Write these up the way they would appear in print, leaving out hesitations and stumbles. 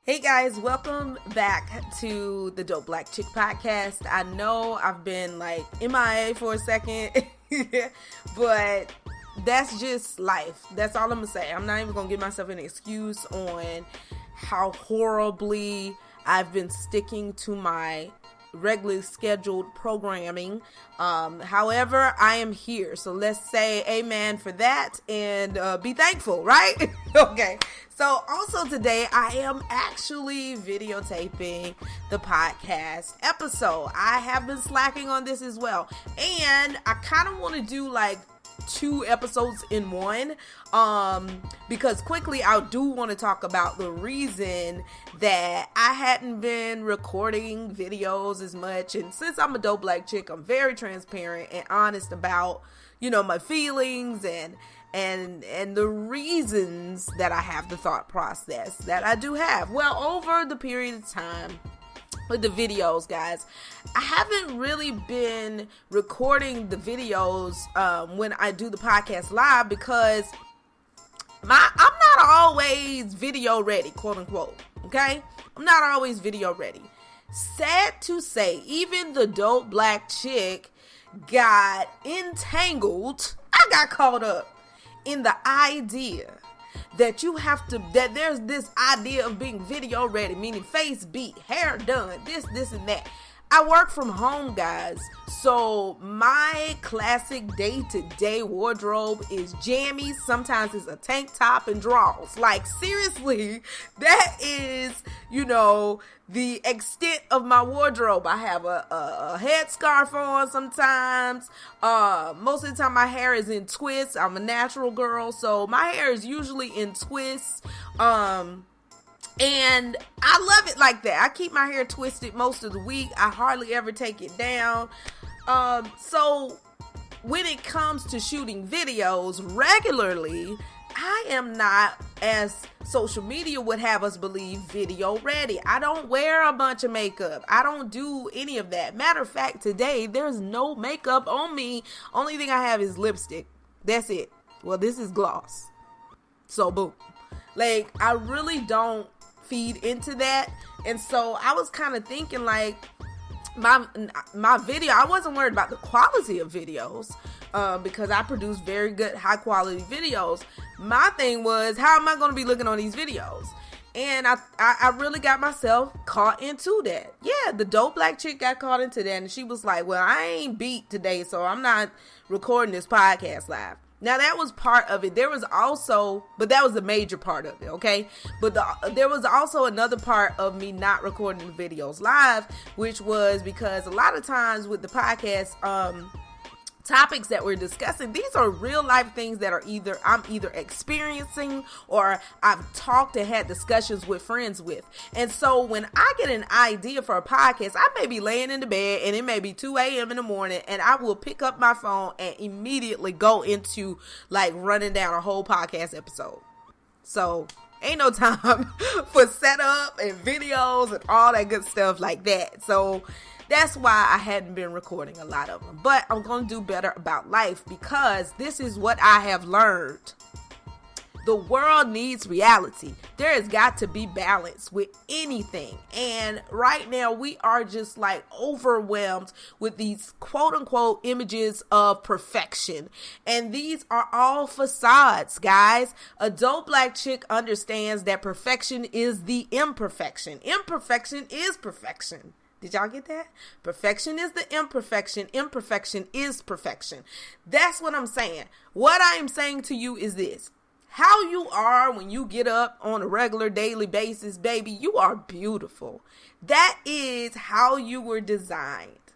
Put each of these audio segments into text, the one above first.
Hey guys, welcome back to the Dope Black Chick Podcast. I know I've been like MIA for a second, but that's just life. That's all I'm gonna say. I'm not even gonna give myself an excuse on how horribly I've been sticking to my regularly scheduled programming. However, I am here. So let's say amen for that and be thankful, right? Okay. So also today I am actually videotaping the podcast episode. I have been slacking on this as well. And I kind of want to do like 2 episodes in one, because quickly I do want to talk about the reason that I hadn't been recording videos as much. And since I'm a dope black chick, I'm very transparent and honest about, my feelings and the reasons that I have the thought process that I do have. Well, over the period of time with the videos, guys, I haven't really been recording the videos when I do the podcast live because I'm not always video ready, quote unquote. Okay, I'm not always video ready. Sad to say, even the dope black chick got entangled. I got caught up in the idea that there's this idea of being video ready, meaning face beat, hair done, this and that. I work from home, guys, so my classic day-to-day wardrobe is jammies. Sometimes it's a tank top and drawers. Like, seriously, that is, the extent of my wardrobe. I have a headscarf on sometimes. Most of the time my hair is in twists. I'm a natural girl, so my hair is usually in twists. And I love it like that. I keep my hair twisted most of the week. I hardly ever take it down. So when it comes to shooting videos regularly, I am not, as social media would have us believe, video ready. I don't wear a bunch of makeup. I don't do any of that. Matter of fact, today there's no makeup on me. Only thing I have is lipstick. That's it. Well, this is gloss. So boom. Like, I really don't feed into that. And so I was kind of thinking like my video, I wasn't worried about the quality of videos because I produce very good high quality videos. My thing was, how am I going to be looking on these videos? And I really got myself caught into that. Yeah, the dope black chick got caught into that, and she was like, well, I ain't beat today, so I'm not recording this podcast live. Now, that was part of it. There was also, but that was a major part of it, okay? But there was also another part of me not recording the videos live, which was because a lot of times with the podcast, topics that we're discussing, these are real life things that I'm either experiencing or I've talked and had discussions with friends with. And so when I get an idea for a podcast, I may be laying in the bed and it may be 2 a.m. in the morning, and I will pick up my phone and immediately go into like running down a whole podcast episode. So ain't no time for setup and videos and all that good stuff like that. So that's why I hadn't been recording a lot of them. But I'm going to do better about life, because this is what I have learned. The world needs reality. There has got to be balance with anything. And right now we are just like overwhelmed with these quote unquote images of perfection. And these are all facades, guys. A dope black chick understands that perfection is the imperfection. Imperfection is perfection. Did y'all get that? Perfection is the imperfection. Imperfection is perfection. That's what I'm saying. What I am saying to you is this. How you are when you get up on a regular daily basis, baby, you are beautiful. That is how you were designed.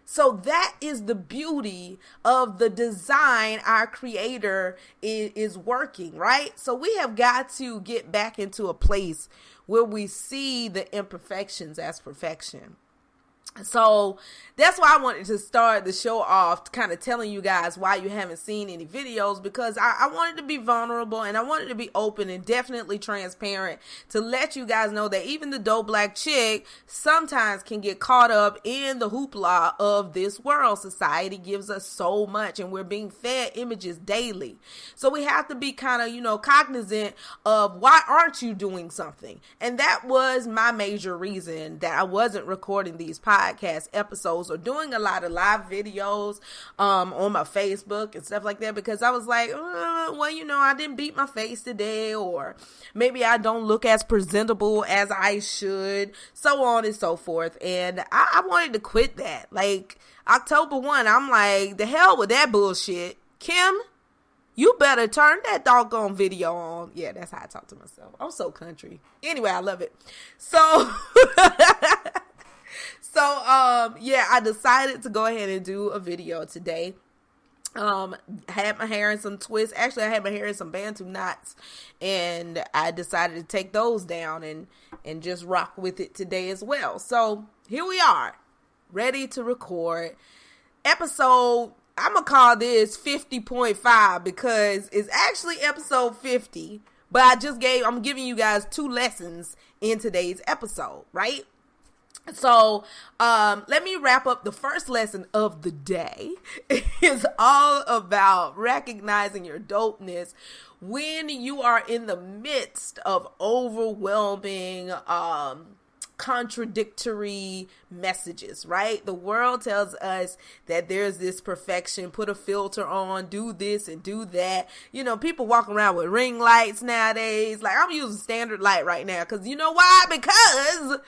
So that is the beauty of the design our creator is working, right? So we have got to get back into a place where we see the imperfections as perfection. So that's why I wanted to start the show off kind of telling you guys why you haven't seen any videos, because I wanted to be vulnerable and I wanted to be open and definitely transparent to let you guys know that even the dope black chick sometimes can get caught up in the hoopla of this world. Society gives us so much and we're being fed images daily. So we have to be kind of, cognizant of why aren't you doing something? And that was my major reason that I wasn't recording these podcast episodes or doing a lot of live videos on my Facebook and stuff like that, because I was like, I didn't beat my face today, or maybe I don't look as presentable as I should, so on and so forth. And I wanted to quit that. Like October 1, I'm like, the hell with that bullshit. Kim, you better turn that doggone video on. Yeah, that's how I talk to myself. I'm so country. Anyway, I love it. So I decided to go ahead and do a video today. Had my hair in some twists. Actually, I had my hair in some Bantu knots, and I decided to take those down and just rock with it today as well. So here we are, ready to record episode. I'm gonna call this 50.5 because it's actually episode 50, but I'm giving you guys 2 lessons in today's episode, right? So, let me wrap up. The first lesson of the day is all about recognizing your dopeness when you are in the midst of overwhelming, contradictory messages, right? The world tells us that there's this perfection, put a filter on, do this and do that. People walk around with ring lights nowadays. Like, I'm using standard light right now because you know why? Because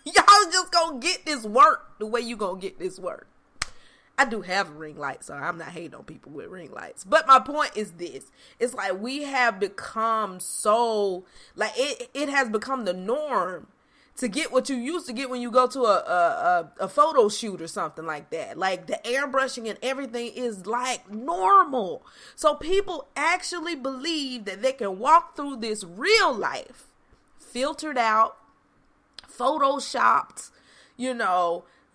y'all just gonna get this work the way you gonna get this work. I do have a ring light, so I'm not hating on people with ring lights. But my point is this. It's like we have become so, like it has become the norm to get what you used to get when you go to a photo shoot or something like that. Like the airbrushing and everything is like normal. So people actually believe that they can walk through this real life filtered out, photoshopped,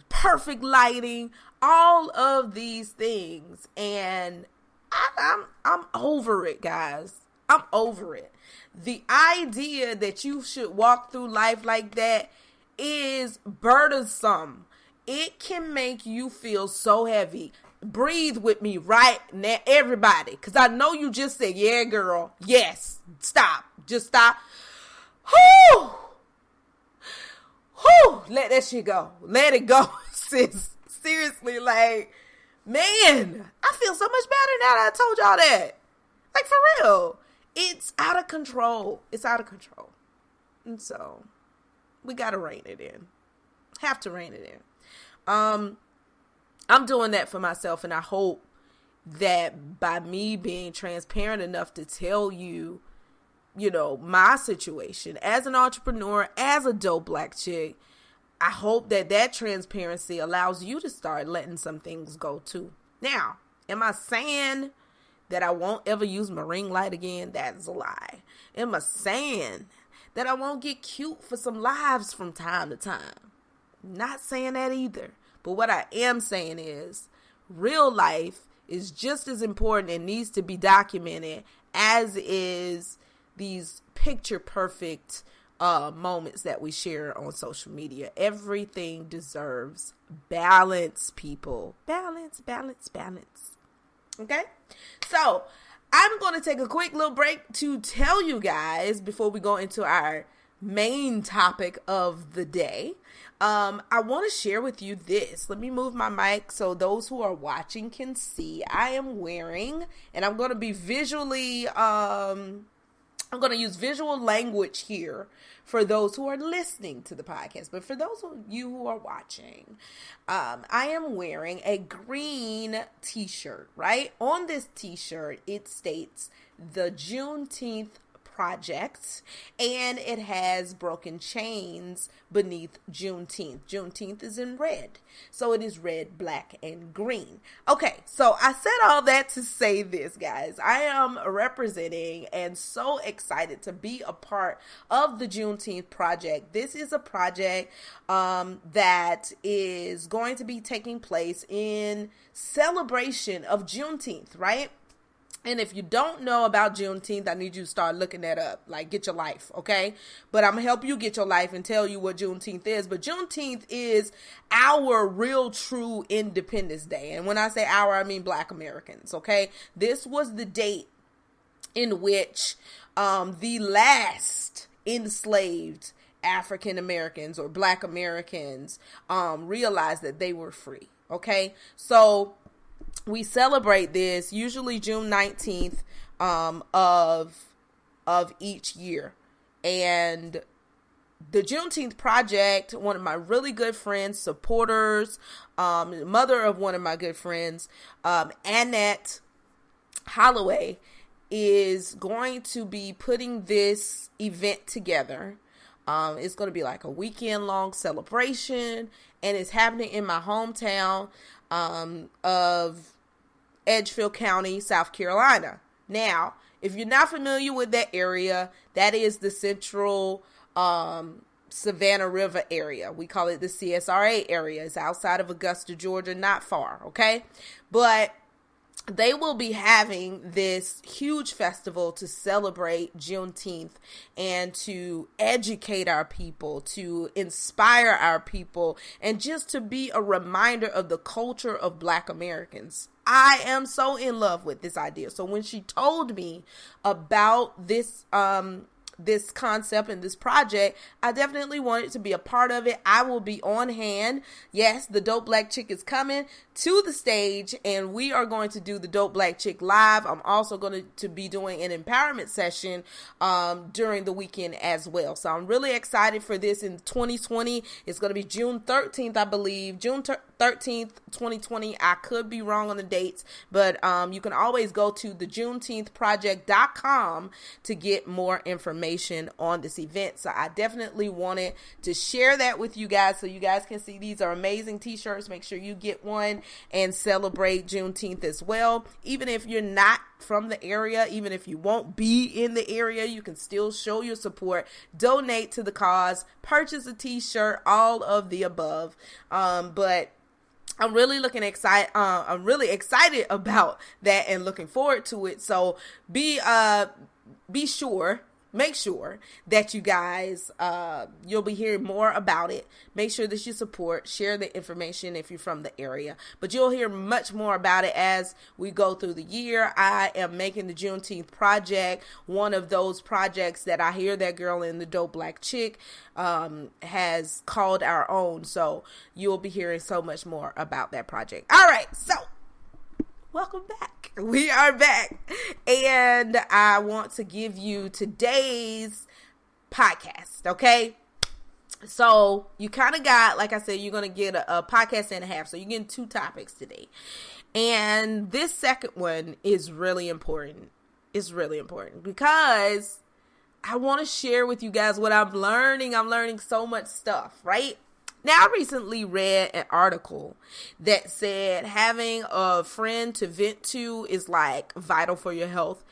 perfect lighting, all of these things. And I'm over it, guys. I'm over it. The idea that you should walk through life like that is burdensome. It can make you feel so heavy. Breathe with me right now, everybody, because I know you just said, yeah, girl. Yes. Stop. Just stop. Whew. Whew, let that shit go. Let it go, sis. Seriously, like, man, I feel so much better now that I told y'all that. Like, for real. It's out of control. It's out of control. And so, we gotta rein it in. Have to rein it in. I'm doing that for myself, and I hope that by me being transparent enough to tell you, my situation as an entrepreneur, as a dope black chick, I hope that transparency allows you to start letting some things go too. Now, am I saying that I won't ever use my ring light again? That's a lie. Am I saying that I won't get cute for some lives from time to time? Not saying that either. But what I am saying is real life is just as important and needs to be documented as is these picture perfect moments that we share on social media. Everything deserves balance, people. Balance, balance, balance. Okay? So, I'm going to take a quick little break to tell you guys before we go into our main topic of the day. I want to share with you this. Let me move my mic so those who are watching can see. I am wearing, and I'm going to be visually, I'm going to use visual language here for those who are listening to the podcast. But for those of you who are watching, I am wearing a green t-shirt, right? On this t-shirt, it states the Juneteenth project, and it has broken chains beneath Juneteenth. Juneteenth is in red, so it is red, black, and green. Okay, so I said all that to say this, guys. I am representing and so excited to be a part of the Juneteenth project. This is a project that is going to be taking place in celebration of Juneteenth, right? And if you don't know about Juneteenth, I need you to start looking that up. Like, get your life, okay? But I'm going to help you get your life and tell you what Juneteenth is. But Juneteenth is our real, true Independence Day. And when I say our, I mean Black Americans, okay? This was the date in which the last enslaved African Americans or Black Americans realized that they were free, okay? So we celebrate this usually June 19th of each year. And the Juneteenth Project, one of my really good friends, supporters, mother of one of my good friends, Annette Holloway, is going to be putting this event together. It's going to be like a weekend long celebration, and it's happening in my hometown of Edgefield County, South Carolina. Now, if you're not familiar with that area, that is the central Savannah River area. We call it the CSRA area. It's outside of Augusta, Georgia, not far, okay? But they will be having this huge festival to celebrate Juneteenth and to educate our people, to inspire our people, and just to be a reminder of the culture of Black Americans. I am so in love with this idea. So when she told me about this concept and this project, I definitely wanted to be a part of it. I will be on hand. Yes, the Dope Black Chick is coming to the stage, and we are going to do the Dope Black Chick live. I'm also going to be doing an empowerment session during the weekend as well. So I'm really excited for this in 2020. It's going to be June 13th, I believe. June 13th, 2020. I could be wrong on the dates, but you can always go to the JuneteenthProject.com to get more information on this event. So I definitely wanted to share that with you guys so you guys can see these are amazing t-shirts. Make sure you get one and celebrate Juneteenth as well. Even if you're not from the area, even if you won't be in the area, you can still show your support, donate to the cause, purchase a t-shirt, all of the above. But I'm really I'm really excited about that and looking forward to it. So make sure that you guys, you'll be hearing more about it. Make sure that you support, share the information if you're from the area. But you'll hear much more about it as we go through the year. I am making the Juneteenth Project one of those projects that I hear that girl in the Dope Black Chick has called our own. So you'll be hearing so much more about that project. All right, so welcome back. We are back, and I want to give you today's podcast, okay? So you kind of got, like I said, you're going to get a podcast and a half, so you're getting 2 topics today. And this second one is really important. It's really important because I want to share with you guys what I'm learning. I'm learning so much stuff, right? Now, I recently read an article that said having a friend to vent to is like vital for your health.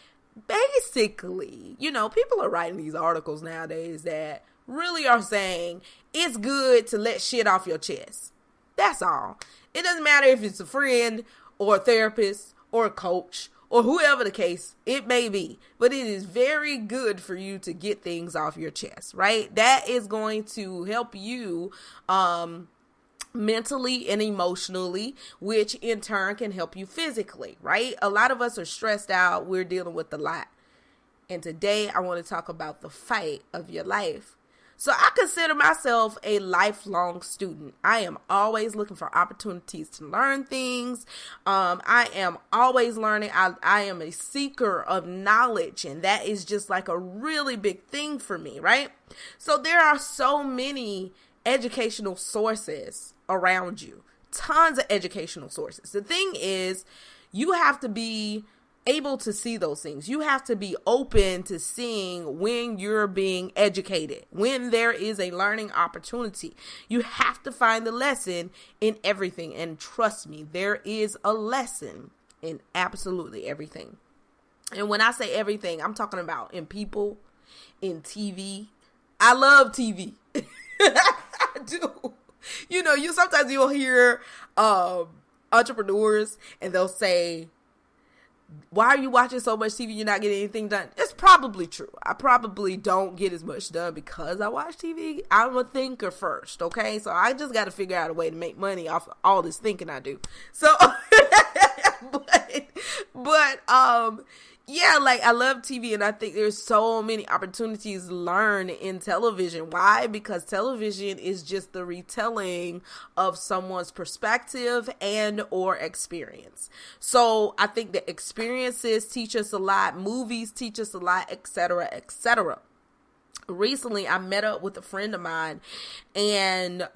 Basically, people are writing these articles nowadays that really are saying it's good to let shit off your chest. That's all. It doesn't matter if it's a friend or a therapist or a coach or whoever the case it may be, but it is very good for you to get things off your chest, right? That is going to help you mentally and emotionally, which in turn can help you physically, right? A lot of us are stressed out. We're dealing with a lot. And today I want to talk about the fight of your life. So I consider myself a lifelong student. I am always looking for opportunities to learn things. I am always learning. I am a seeker of knowledge, and that is just like a really big thing for me, right? So there are so many educational sources around you, tons of educational sources. The thing is, you have to be able to see those things. You have to be open to seeing when you're being educated, when there is a learning opportunity. You have to find the lesson in everything. And trust me, there is a lesson in absolutely everything. And when I say everything, I'm talking about in people, in TV. I love TV. I do. You know, sometimes you'll hear entrepreneurs and they'll say, why are you watching so much TV? You're not getting anything done. It's probably true. I probably don't get as much done because I watch TV. I'm a thinker first, okay? So I just got to figure out a way to make money off of all this thinking I do. So, but yeah, like I love TV, and I think there's so many opportunities to learn in television. Why? Because television is just the retelling of someone's perspective and or experience. So I think that experiences teach us a lot, movies teach us a lot, etc., etc. Recently, I met up with a friend of mine, and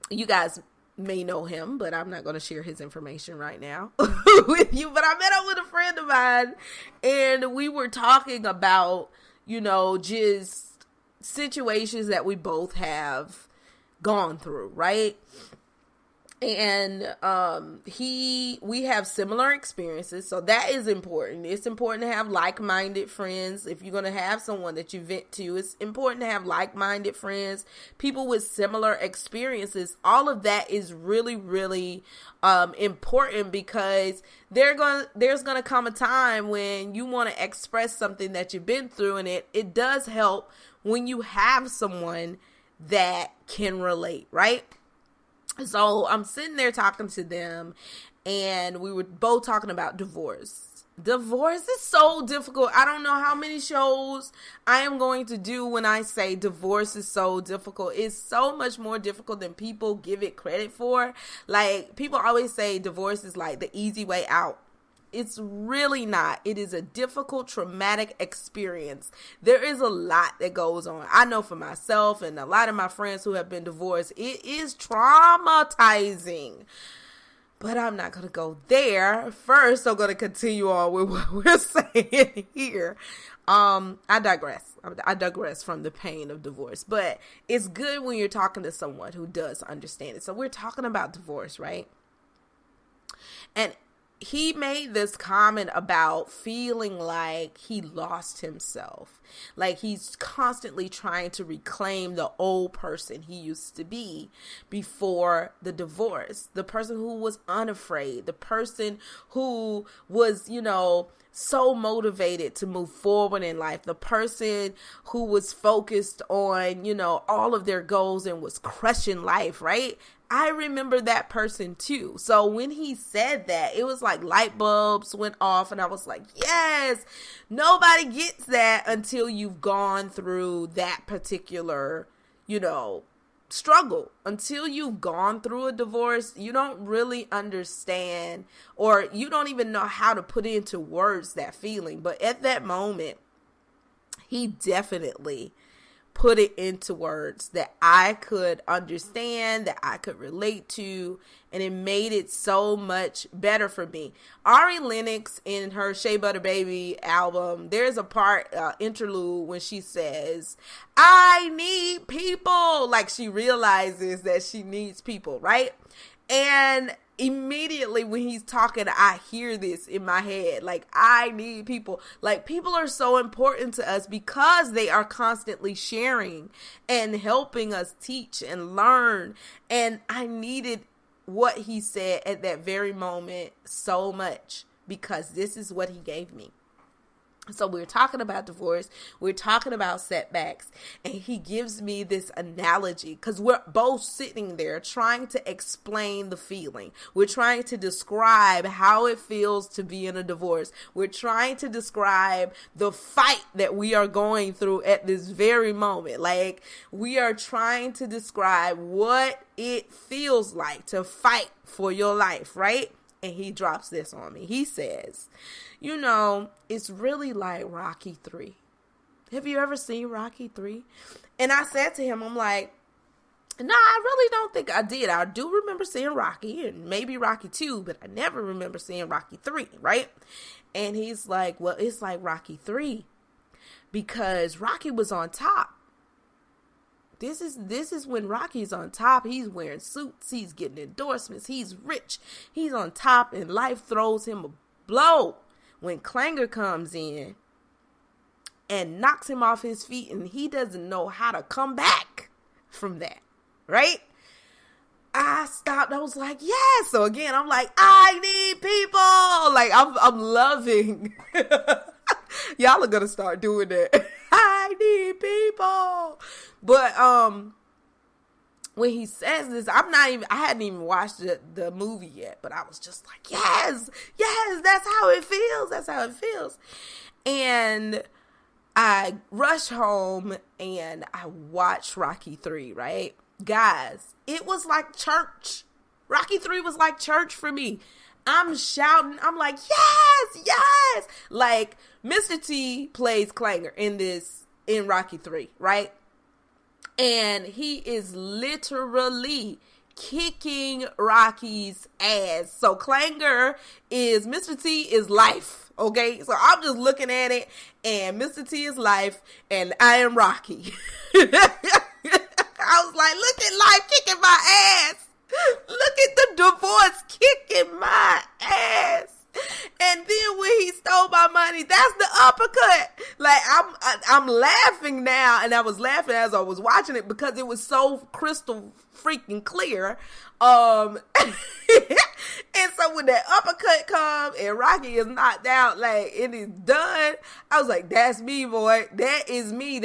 you guys may know him, but I'm not going to share his information right now with you. But I met up with a friend of mine, and we were talking about, you know, just situations that we both have gone through, right? And we have similar experiences, so that is important. It's important to have like-minded friends. If you're going to have someone that you vent to, it's important to have like-minded friends, people with similar experiences. All of that is really, really important, because there's going to come a time when you want to express something that you've been through, and it does help when you have someone that can relate, right? So I'm sitting there talking to them, and we were both talking about divorce. Divorce is so difficult. I don't know how many shows I am going to do when I say divorce is so difficult. It's so much more difficult than people give it credit for. Like, people always say divorce is like the easy way out. It's really not. It is a difficult, traumatic experience. There is a lot that goes on. I know for myself and a lot of my friends who have been divorced, it is traumatizing. But I'm not going to go there. First, I'm going to continue on with what we're saying here. I digress. I digress from the pain of divorce. But it's good when you're talking to someone who does understand it. So we're talking about divorce, right? And he made this comment about feeling like he lost himself. Like he's constantly trying to reclaim the old person he used to be before the divorce. The person who was unafraid. The person who was, you know, so motivated to move forward in life. The person who was focused on, you know, all of their goals and was crushing life, right? I remember that person too. So when he said that, it was like light bulbs went off, and I was like, yes, nobody gets that until you've gone through that particular, you know, struggle. Until you've gone through a divorce, you don't really understand, or you don't even know how to put into words that feeling. But at that moment, he definitely put it into words that I could understand, that I could relate to, and it made it so much better for me. Ari Lennox, in her Shea Butter Baby album, there's a part, interlude, when she says, I need people. Like, she realizes that she needs people, right? And immediately when he's talking, I hear this in my head. Like, I need people. Like, people are so important to us because they are constantly sharing and helping us teach and learn. And I needed what he said at that very moment so much, because this is what he gave me. So we're talking about divorce, we're talking about setbacks, and he gives me this analogy, because we're both sitting there trying to explain the feeling. We're trying to describe how it feels to be in a divorce. We're trying to describe the fight that we are going through at this very moment. Like, we are trying to describe what it feels like to fight for your life, right? And he drops this on me. He says, you know, it's really like Rocky 3. Have you ever seen Rocky 3? And I said to him, I'm like, No, I really don't think I did. I do remember seeing Rocky and maybe Rocky 2, but I never remember seeing Rocky 3, right? And he's like, well, it's like Rocky 3 because Rocky was on top. This is when Rocky's on top. He's wearing suits. He's getting endorsements. He's rich. He's on top, and life throws him a blow when Klanger comes in and knocks him off his feet, and he doesn't know how to come back from that, right? I stopped. I was like, yes. So again, I'm like, I need people. Like, I'm loving. Y'all are gonna start doing that. I need people. But when he says this, I hadn't even watched the movie yet, but I was just like, yes, that's how it feels. That's how it feels. And I rushed home and I watched Rocky 3, right? Guys, it was like church. Rocky 3 was like church for me. I'm shouting. I'm like, yes. Like, Mr. T plays Klanger in Rocky 3, right? And he is literally kicking Rocky's ass. So Klanger is, Mr. T is life, okay? So I'm just looking at it, and Mr. T is life, and I am Rocky. I was like, look at life kicking my ass. Look at the divorce kicking my ass. And then when he stole my money, that's the uppercut. Like, I'm laughing now, and I was laughing as I was watching it because it was so crystal freaking clear. And so when that uppercut comes and Rocky is knocked out, like, it is done, I was like, that's me, boy. That is me.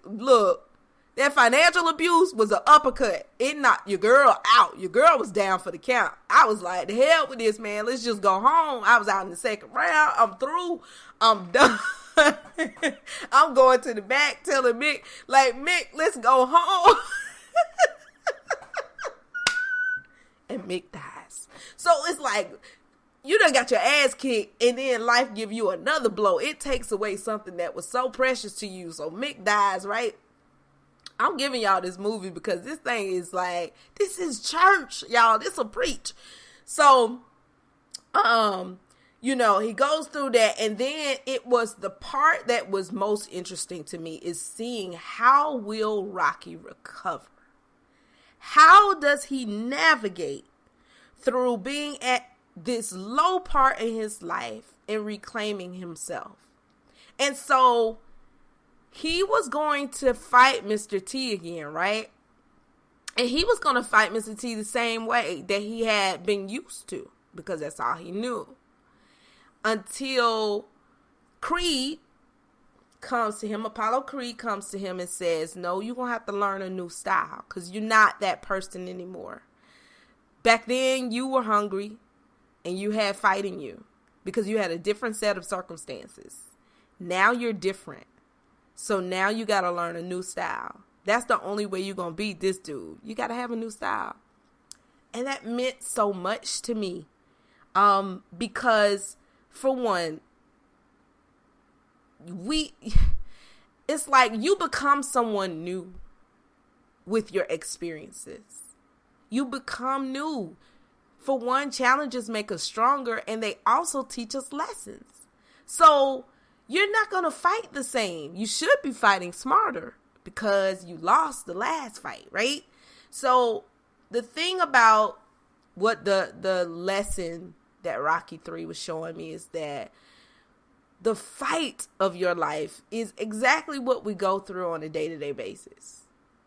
Look. That financial abuse was an uppercut. It knocked your girl out. Your girl was down for the count. I was like, the hell with this, man. Let's just go home. I was out in the second round. I'm through. I'm done. I'm going to the back telling Mick, like, Mick, let's go home. And Mick dies. So it's like, you done got your ass kicked, and then life give you another blow. It takes away something that was so precious to you. So Mick dies, right? I'm giving y'all this movie because this thing is like, this is church, y'all. This will preach. So, he goes through that. And then it was the part that was most interesting to me is seeing how will Rocky recover? How does he navigate through being at this low part in his life and reclaiming himself? And so he was going to fight Mr. T again, right? And he was going to fight Mr. T the same way that he had been used to, because that's all he knew. Until Creed comes to him, Apollo Creed comes to him and says, no, you're going to have to learn a new style because you're not that person anymore. Back then, you were hungry and you had fight in you because you had a different set of circumstances. Now you're different. So now you got to learn a new style. That's the only way you're going to beat this dude. You got to have a new style. And that meant so much to me. Because for one, it's like you become someone new with your experiences. You become new. For one, challenges make us stronger, and they also teach us lessons. So you're not going to fight the same. You should be fighting smarter because you lost the last fight, right? So the thing about what the lesson that Rocky 3 was showing me is that the fight of your life is exactly what we go through on a day-to-day basis.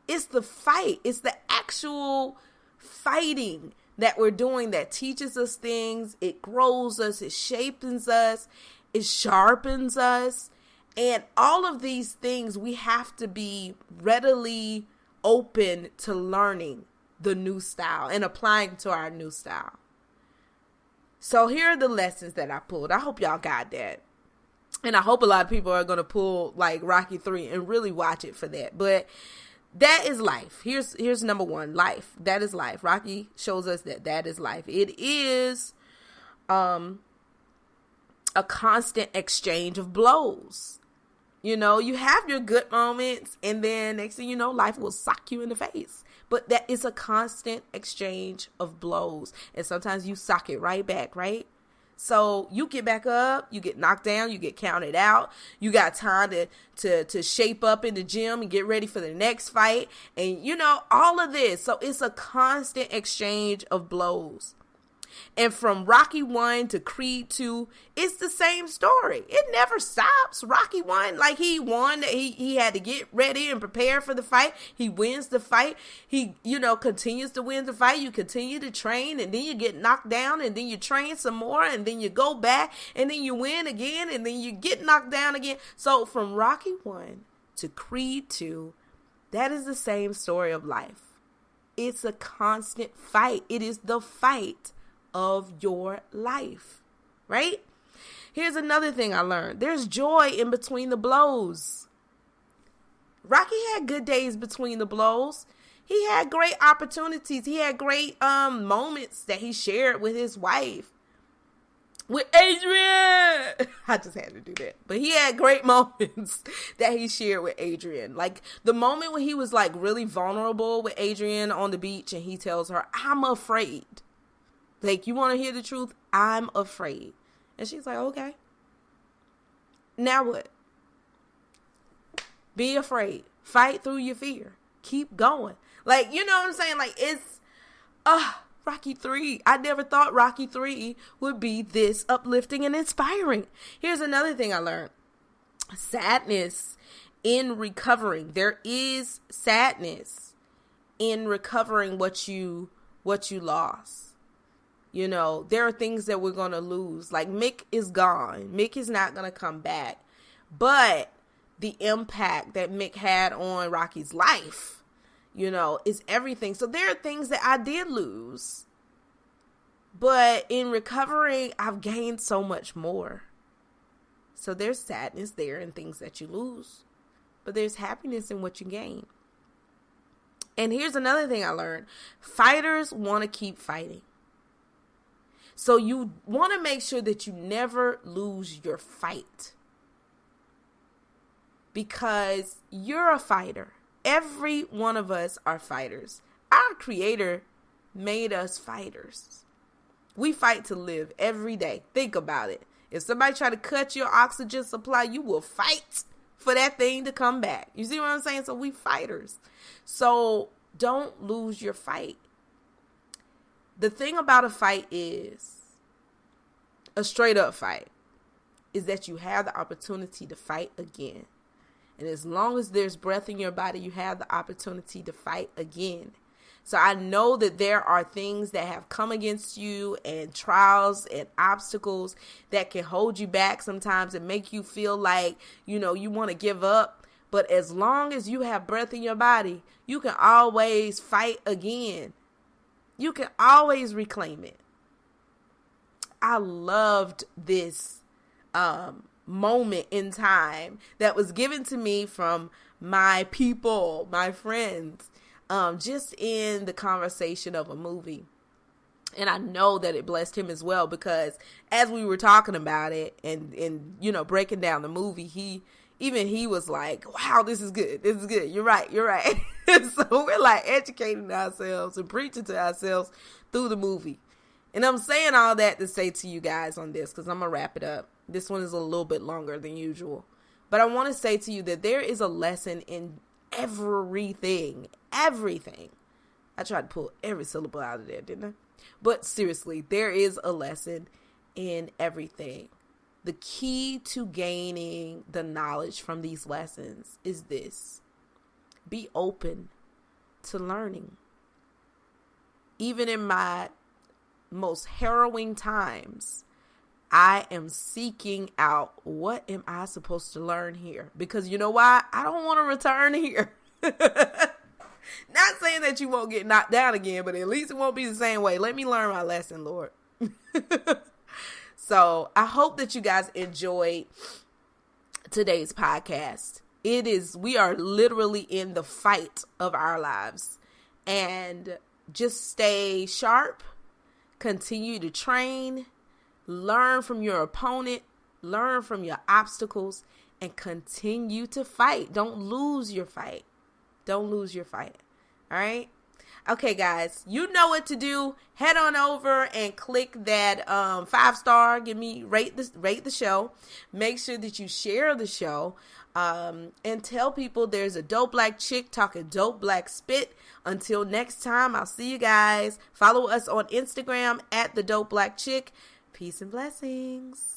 It's the fight. It's the actual fighting that we're doing that teaches us things. It grows us. It shapes us. It sharpens us. And all of these things, we have to be readily open to learning the new style and applying to our new style. So here are the lessons that I pulled. I hope y'all got that. And I hope a lot of people are going to pull like Rocky 3 and really watch it for that. But that is life. Here's number one, life. That is life. Rocky shows us that is life. It is a constant exchange of blows. You know, you have your good moments, and then next thing you know, life will sock you in the face. But that is a constant exchange of blows. And sometimes you sock it right back, right? So you get back up, you get knocked down, you get counted out. You got time to shape up in the gym and get ready for the next fight. And, you know, all of this. So it's a constant exchange of blows. And from Rocky 1 to Creed 2, it's the same story. It never stops. Rocky 1, like he won, he had to get ready and prepare for the fight. He wins the fight. He, you know, continues to win the fight. You continue to train, and then you get knocked down, and then you train some more, and then you go back, and then you win again, and then you get knocked down again. So from Rocky 1 to Creed 2, that is the same story of life. It's a constant fight. It is the fight of your life, right? Here's another thing I learned. There's joy in between the blows. Rocky had good days between the blows. He had great opportunities. He had great moments that he shared with his wife, with Adrian. I just had to do that. But he had great moments that he shared with Adrian. Like the moment when he was like really vulnerable with Adrian on the beach, and he tells her, "I'm afraid." Like, you want to hear the truth? I'm afraid. And she's like, okay. Now what? Be afraid. Fight through your fear. Keep going. Like, you know what I'm saying? Like, it's, Rocky 3. I never thought Rocky 3 would be this uplifting and inspiring. Here's another thing I learned. Sadness in recovering. There is sadness in recovering what you lost. You know, there are things that we're going to lose. Like Mick is gone. Mick is not going to come back. But the impact that Mick had on Rocky's life, you know, is everything. So there are things that I did lose. But in recovering, I've gained so much more. So there's sadness there in things that you lose. But there's happiness in what you gain. And here's another thing I learned. Fighters want to keep fighting. So you want to make sure that you never lose your fight, because you're a fighter. Every one of us are fighters. Our Creator made us fighters. We fight to live every day. Think about it. If somebody try to cut your oxygen supply, you will fight for that thing to come back. You see what I'm saying? So we fighters. So don't lose your fight. The thing about a fight is, a straight up fight, is that you have the opportunity to fight again. And as long as there's breath in your body, you have the opportunity to fight again. So I know that there are things that have come against you, and trials and obstacles that can hold you back sometimes and make you feel like, you know, you want to give up. But as long as you have breath in your body, you can always fight again. You can always reclaim it. I loved this moment in time that was given to me from my people, my friends, just in the conversation of a movie. And I know that it blessed him as well, because as we were talking about it and you know, breaking down the movie, he was like, wow, this is good. This is good. You're right. So we're like educating ourselves and preaching to ourselves through the movie. And I'm saying all that to say to you guys on this, because I'm going to wrap it up. This one is a little bit longer than usual. But I want to say to you that there is a lesson in everything. Everything. I tried to pull every syllable out of there, didn't I? But seriously, there is a lesson in everything. The key to gaining the knowledge from these lessons is this: be open to learning. Even in my most harrowing times, I am seeking out, what am I supposed to learn here? Because you know why? I don't want to return here. Not saying that you won't get knocked down again, but at least it won't be the same way. Let me learn my lesson, Lord. So I hope that you guys enjoyed today's podcast. We are literally in the fight of our lives, and just stay sharp, continue to train, learn from your opponent, learn from your obstacles, and continue to fight. Don't lose your fight. Don't lose your fight. All right? Okay, guys, you know what to do. Head on over and click that 5-star. Rate the show. Make sure that you share the show. And tell people there's a dope black chick talking dope black spit. Until next time, I'll see you guys. Follow us on Instagram at the dope black chick. Peace and blessings.